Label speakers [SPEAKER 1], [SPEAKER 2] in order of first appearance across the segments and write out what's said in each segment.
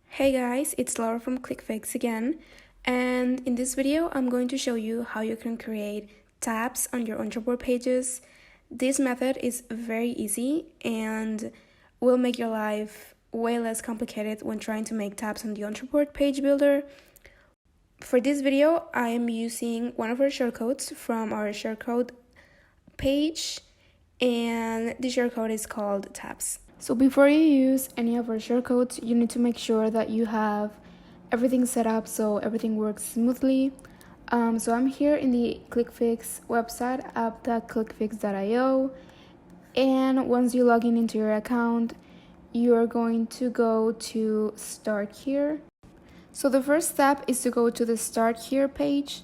[SPEAKER 1] Hey guys, it's Laura from ClickFix again, and in this video I'm going to show you how you can create tabs on your Ontraport pages. This method is very easy and will make your life way less complicated when trying to make tabs on the Ontraport page builder. For this video, I am using one of our shortcodes from our shortcode page, and the shortcode is called tabs. So before you use any of our shortcodes, you need to make sure that you have everything set up so everything works smoothly. So I'm here in the ClickFix website, app.clickfix.io, and once you log in into your account, you are going to go to Start Here. So the first step is to go to the Start Here page,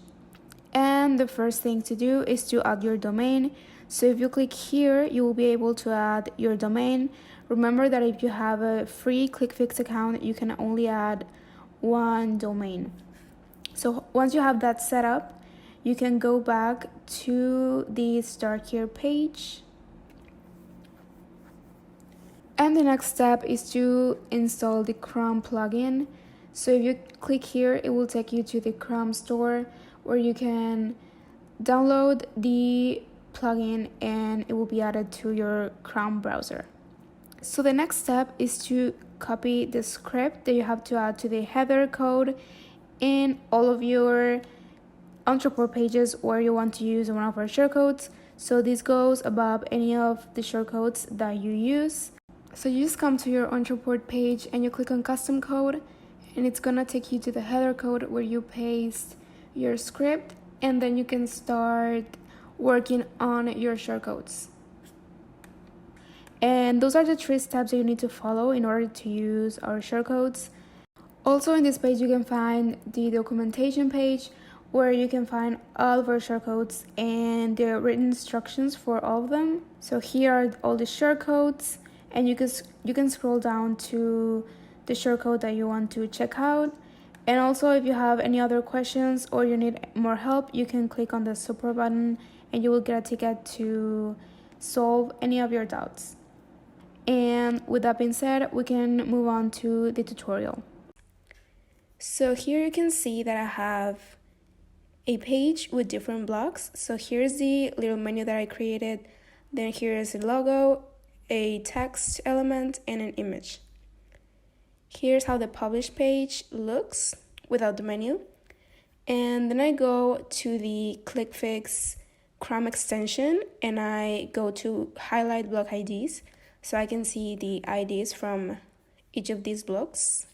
[SPEAKER 1] and the first thing to do is to add your domain. So if you click here, you will be able to add your domain. Remember that if you have a free ClickFix account, you can only add one domain. So once you have that set up, you can go back to the Start Here page. And the next step is to install the Chrome plugin. So if you click here, it will take you to the Chrome store where you can download the plugin and it will be added to your Chrome browser. So the next step is to copy the script that you have to add to the header code in all of your Ontraport pages where you want to use one of our shortcodes. So this goes above any of the shortcodes that you use. So you just come to your Ontraport page and you click on custom code, and it's gonna take you to the header code where you paste your script, and then you can start working on your shortcodes. And those are the 3 steps that you need to follow in order to use our shortcodes. Also in this page you can find the documentation page where you can find all of our shortcodes and the written instructions for all of them. So here are all the shortcodes, and you can scroll down to the shortcode that you want to check out. And also if you have any other questions or you need more help, you can click on the support button and you will get a ticket to solve any of your doubts. And with that being said, we can move on to the tutorial. So here you can see that I have a page with different blocks. So here's the little menu that I created. Then here's a logo, a text element, and an image. Here's how the published page looks without the menu. And then I go to the ClickFix Chrome extension and I go to highlight block IDs so I can see the IDs from each of these blocks.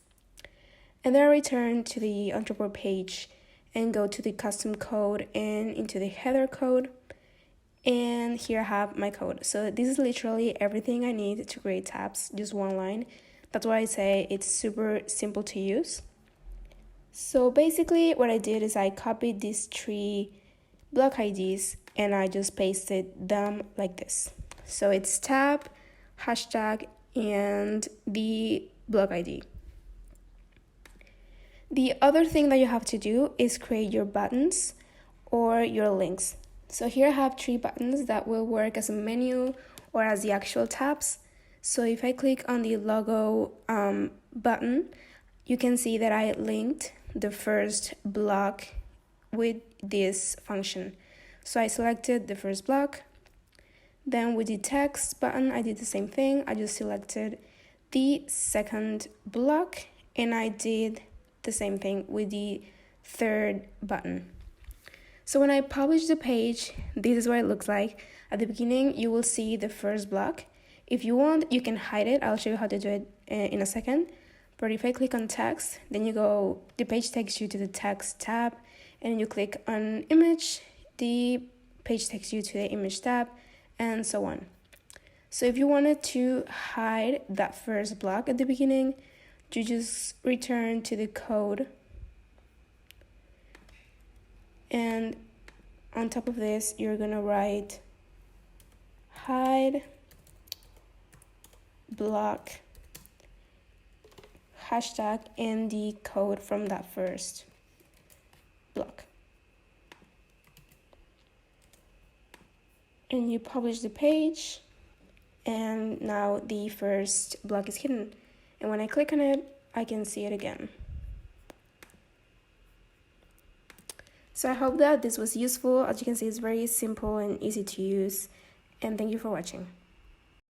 [SPEAKER 1] And then I return to the Ontraport page and go to the custom code and into the header code. And here I have my code. So this is literally everything I need to create tabs, just one line. That's why I say it's super simple to use. So basically what I did is I copied these 3 block IDs and I just pasted them like this. So it's tab, hashtag, and the block ID. The other thing that you have to do is create your buttons or your links. So here I have 3 buttons that will work as a menu or as the actual tabs. So if I click on the logo button, you can see that I linked the first block with this function. So I selected the first block. Then with the text button, I did the same thing. I just selected the second block and I did the same thing with the third button. So when I publish the page, this is what it looks like. At the beginning, you will see the first block. If you want, you can hide it. I'll show you how to do it in a second. But if I click on text, then the page takes you to the text tab, and you click on image, the page takes you to the image tab, and so on. So if you wanted to hide that first block at the beginning, you just return to the code. And on top of this, you're gonna write hide block hashtag and the code from that first block. and you publish the page, and now the first block is hidden. And when I click on it, I can see it again. So I hope that this was useful. As you can see, it's very simple and easy to use. And thank you for watching.